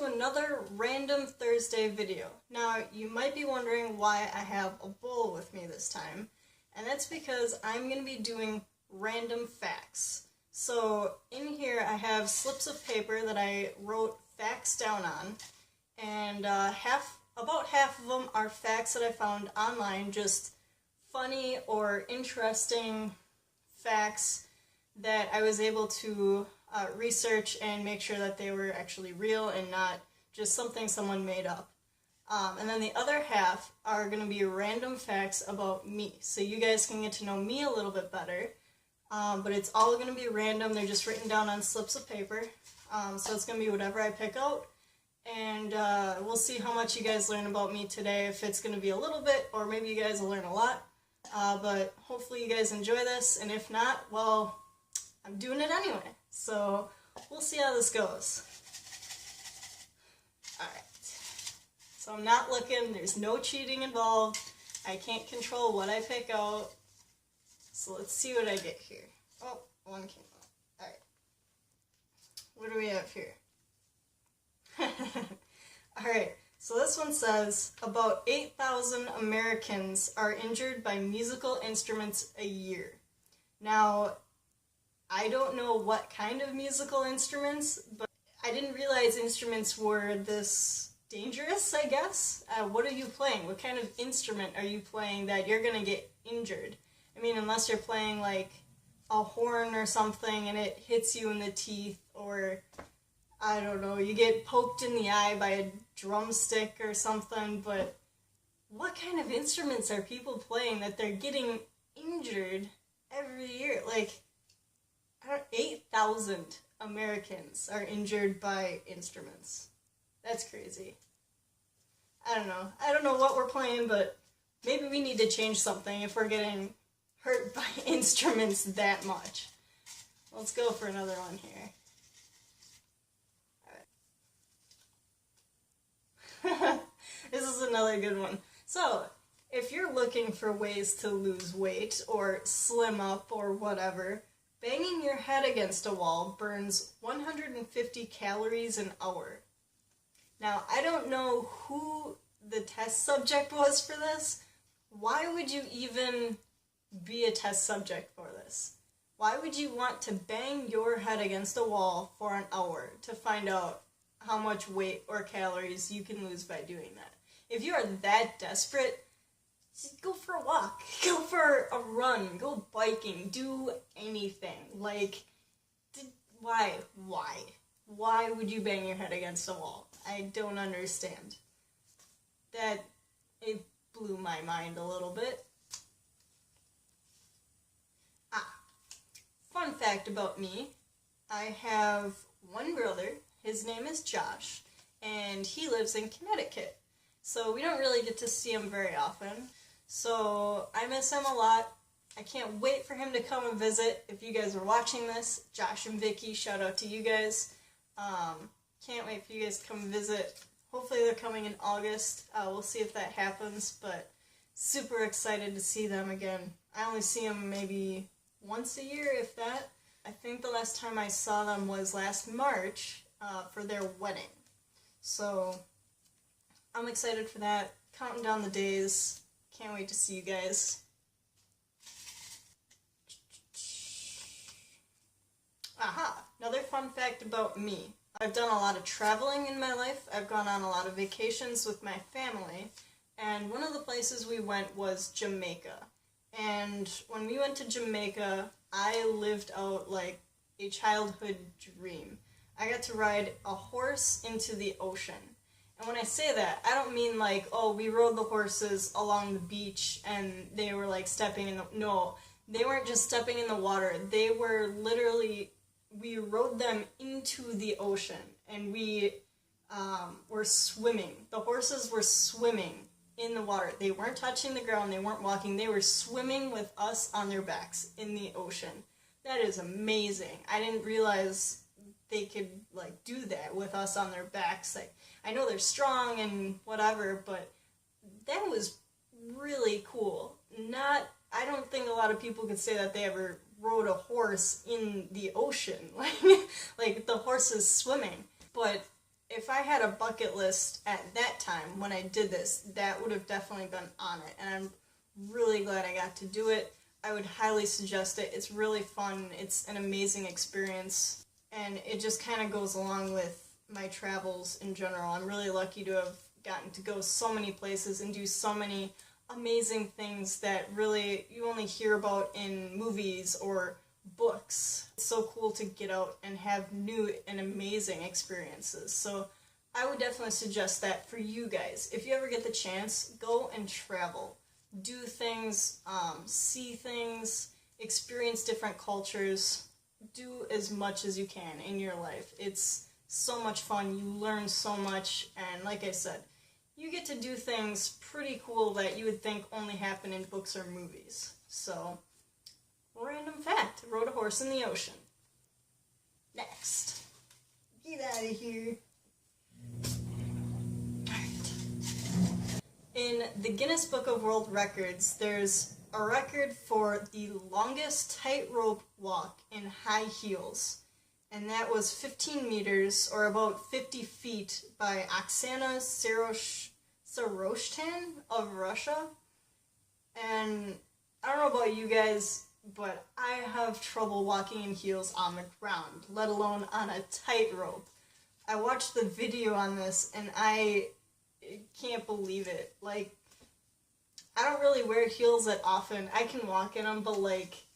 to another Random Thursday video. Now, you might be wondering why I have a bowl with me this time, and that's because I'm going to be doing random facts. So, in here I have slips of paper that I wrote facts down on, and about half of them are facts that I found online, just funny or interesting facts that I was able to research and make sure that they were actually real and not just something someone made up. And then the other half are going to be random facts about me, so you guys can get to know me a little bit better. But it's all going to be random. They're just written down on slips of paper. So it's going to be whatever I pick out. And we'll see how much you guys learn about me today, if it's going to be a little bit, or maybe you guys will learn a lot. But hopefully you guys enjoy this, and if not, well, I'm doing it anyway. So we'll see how this goes. Alright. So I'm not looking, there's no cheating involved. I can't control what I pick out. So let's see what I get here. Oh, one came out. Alright. What do we have here? Alright, so this one says, about 8,000 Americans are injured by musical instruments a year. Now, I don't know what kind of musical instruments, but I didn't realize instruments were this dangerous, I guess. What are you playing? What kind of instrument are you playing that you're gonna get injured? I mean, unless you're playing like a horn or something and it hits you in the teeth, or I don't know, you get poked in the eye by a drumstick or something, but what kind of instruments are people playing that they're getting injured every year? Like, 8,000 Americans are injured by instruments. That's crazy. I don't know. I don't know what we're playing, but maybe we need to change something if we're getting hurt by instruments that much. Let's go for another one here. Alright. This is another good one. So, if you're looking for ways to lose weight or slim up or whatever, banging your head against a wall burns 150 calories an hour. Now, I don't know who the test subject was for this. Why would you even be a test subject for this? Why would you want to bang your head against a wall for an hour to find out how much weight or calories you can lose by doing that? If you are that desperate, just go for a walk, go for a run, go biking, do anything. Like, why? Why would you bang your head against a wall? I don't understand. It blew my mind a little bit. Fun fact about me, I have one brother, his name is Josh, and he lives in Connecticut. So we don't really get to see him very often. So I miss him a lot. I can't wait for him to come and visit. If you guys are watching this, Josh and Vicky, shout out to you guys. Can't wait for you guys to come and visit. Hopefully they're coming in August. We'll see if that happens, but super excited to see them again. I only see them maybe once a year, if that. I think the last time I saw them was last March for their wedding. So I'm excited for that. Counting down the days. Can't wait to see you guys. Aha! Another fun fact about me. I've done a lot of traveling in my life. I've gone on a lot of vacations with my family. And one of the places we went was Jamaica. And when we went to Jamaica, I lived out like a childhood dream. I got to ride a horse into the ocean. And when I say that, I don't mean like, oh, we rode the horses along the beach and they were like stepping in the... No, they weren't just stepping in the water. They were literally... We rode them into the ocean and we were swimming. The horses were swimming in the water. They weren't touching the ground. They weren't walking. They were swimming with us on their backs in the ocean. That is amazing. I didn't realize they could like do that with us on their backs. Like, I know they're strong and whatever, but that was really cool. I don't think a lot of people could say that they ever rode a horse in the ocean, like the horse is swimming. But if I had a bucket list at that time when I did this, that would have definitely been on it. And I'm really glad I got to do it. I would highly suggest it. It's really fun. It's an amazing experience. And it just kind of goes along with my travels in general. I'm really lucky to have gotten to go so many places and do so many amazing things that really you only hear about in movies or books. It's so cool to get out and have new and amazing experiences. So I would definitely suggest that for you guys. If you ever get the chance, go and travel. Do things, see things, experience different cultures. Do as much as you can in your life. It's so much fun. You learn so much, and like I said, you get to do things pretty cool that you would think only happen in books or movies. So, random fact, rode a horse in the ocean. Next. Get out of here. Alright. In the Guinness Book of World Records, there's a record for the longest tightrope walk in high heels. And that was 15 meters, or about 50 feet, by Oksana Saroshtan of Russia. And I don't know about you guys, but I have trouble walking in heels on the ground, let alone on a tightrope. I watched the video on this, and I can't believe it. Like, I don't really wear heels that often. I can walk in them, but like,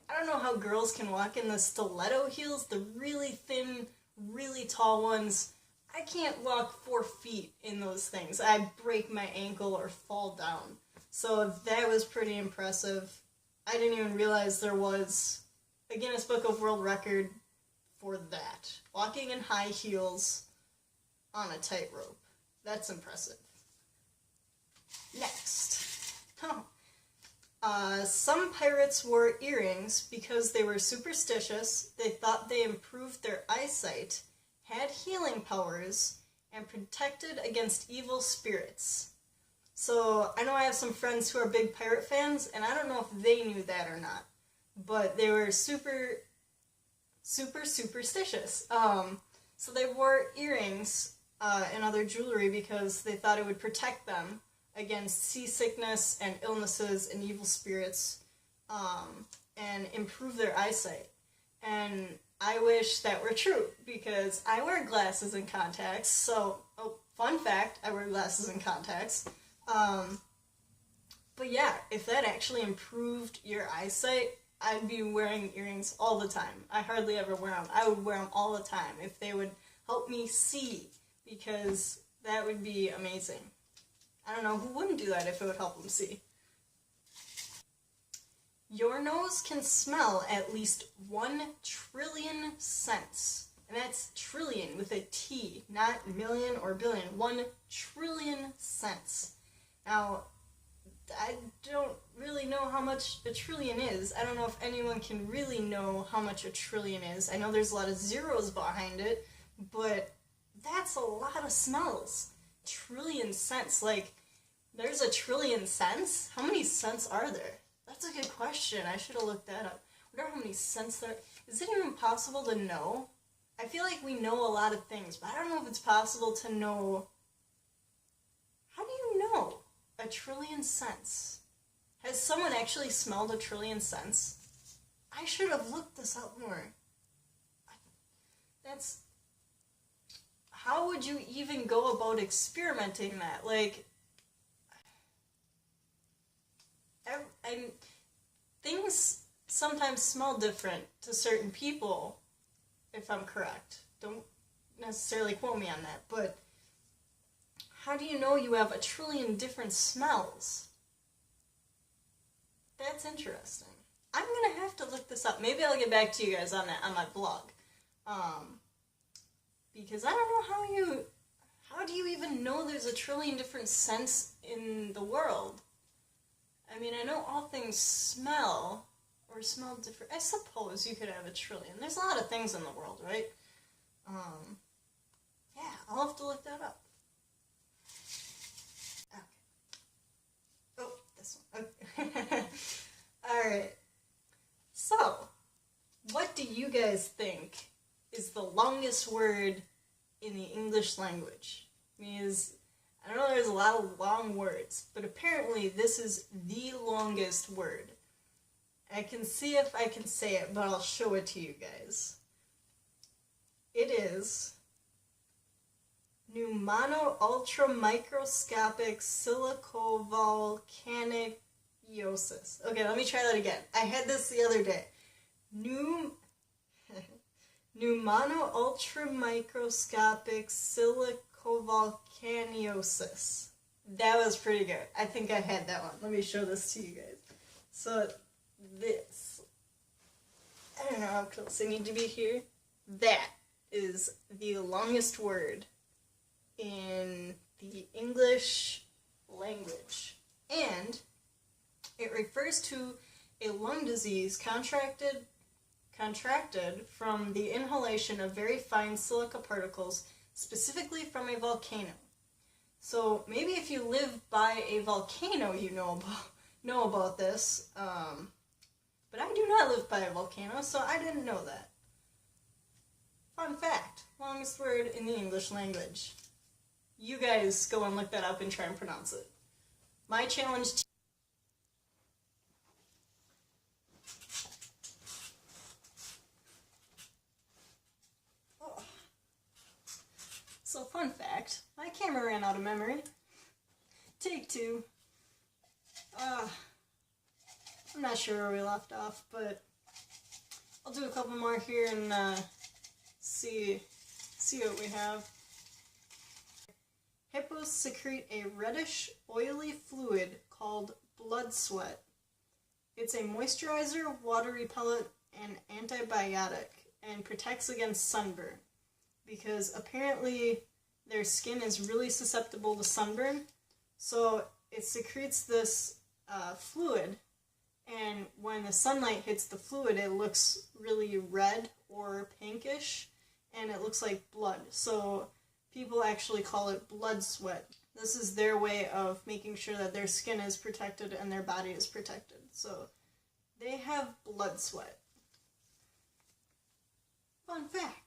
I don't know how girls can walk in the stiletto heels, the really thin, really tall ones. I can't walk 4 feet in those things. I break my ankle or fall down. So that was pretty impressive. I didn't even realize there was a Guinness Book of World Record for that. Walking in high heels on a tightrope. That's impressive. Next. Some pirates wore earrings because they were superstitious, they thought they improved their eyesight, had healing powers, and protected against evil spirits. So, I know I have some friends who are big pirate fans, and I don't know if they knew that or not, but they were super superstitious. So they wore earrings and other jewelry because they thought it would protect them against seasickness and illnesses and evil spirits, and improve their eyesight. And I wish that were true, because I wear glasses and contacts, so, fun fact, I wear glasses and contacts. But yeah, if that actually improved your eyesight, I'd be wearing earrings all the time. I hardly ever wear them. I would wear them all the time if they would help me see, because that would be amazing. I don't know who wouldn't do that if it would help them see. Your nose can smell at least 1 trillion scents. And that's trillion with a T, not million or billion. 1 trillion scents. Now, I don't really know how much a trillion is. I don't know if anyone can really know how much a trillion is. I know there's a lot of zeros behind it, but that's a lot of smells. Trillion scents. Like, there's a trillion scents? How many scents are there? That's a good question. I should have looked that up. I wonder how many scents there are. Is it even possible to know? I feel like we know a lot of things, but I don't know if it's possible to know. How do you know a trillion scents? Has someone actually smelled a trillion scents? I should have looked this up more. That's... How would you even go about experimenting that? Like, things sometimes smell different to certain people, if I'm correct. Don't necessarily quote me on that, but how do you know you have a trillion different smells? That's interesting. I'm gonna have to look this up. Maybe I'll get back to you guys on that on my blog. Because I don't know how do you even know there's a trillion different scents in the world? I mean, I know all things smell, or smell different. I suppose you could have a trillion. There's a lot of things in the world, right? Yeah, I'll have to look that up. Okay. Oh, this one. Okay. Alright. So, what do you guys think is the longest word in the English language. Means, I don't know, there's a lot of long words, but apparently this is the longest word. I can see if I can say it, but I'll show it to you guys. It is pneumono-ultramicroscopic silicovolcaniciosis. Okay, let me try that again. I had this the other day. Pneumono-ultramicroscopic silicovolcaniosis. That was pretty good. I think I had that one. Let me show this to you guys. So, this. I don't know how close I need to be here. That is the longest word in the English language. And it refers to a lung disease contracted from the inhalation of very fine silica particles, specifically from a volcano. So maybe if you live by a volcano, you know about this. But I do not live by a volcano, so I didn't know that. Fun fact: longest word in the English language. You guys go and look that up and try and pronounce it. My challenge to So fun fact, my camera ran out of memory. Take two. I'm not sure where we left off, but I'll do a couple more here and see what we have. Hippos secrete a reddish, oily fluid called blood sweat. It's a moisturizer, water repellent, and antibiotic, and protects against sunburn. Because apparently their skin is really susceptible to sunburn, so it secretes this fluid, and when the sunlight hits the fluid, it looks really red or pinkish, and it looks like blood. So people actually call it blood sweat. This is their way of making sure that their skin is protected and their body is protected. So they have blood sweat. Fun fact.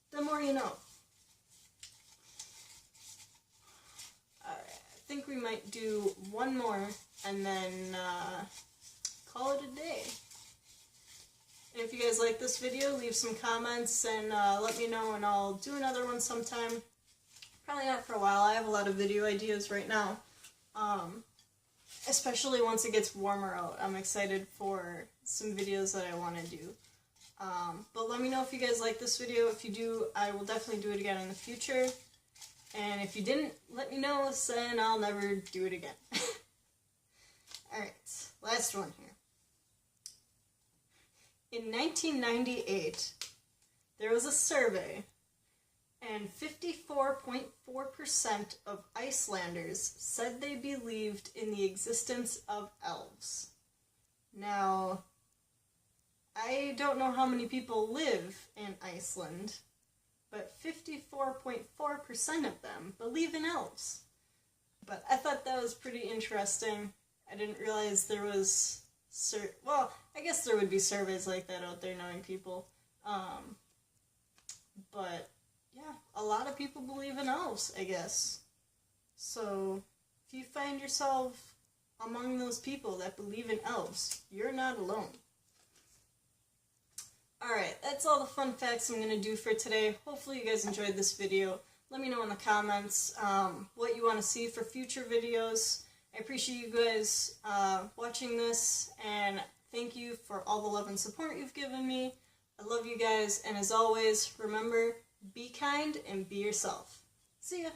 The more you know. Alright, I think we might do one more and then call it a day. And if you guys like this video, leave some comments and let me know, and I'll do another one sometime. Probably not for a while. I have a lot of video ideas right now. Especially once it gets warmer out. I'm excited for some videos that I want to do. But let me know if you guys like this video. If you do, I will definitely do it again in the future. And if you didn't, let me know, then I'll never do it again. Alright, last one here. In 1998, there was a survey, and 54.4% of Icelanders said they believed in the existence of elves. Now, I don't know how many people live in Iceland, but 54.4% of them believe in elves. But I thought that was pretty interesting. I didn't realize there was, well, I guess there would be surveys like that out there knowing people. But yeah, a lot of people believe in elves, I guess. So if you find yourself among those people that believe in elves, you're not alone. Alright, that's all the fun facts I'm going to do for today. Hopefully you guys enjoyed this video. Let me know in the comments what you want to see for future videos. I appreciate you guys watching this, and thank you for all the love and support you've given me. I love you guys, and as always, remember, be kind and be yourself. See ya!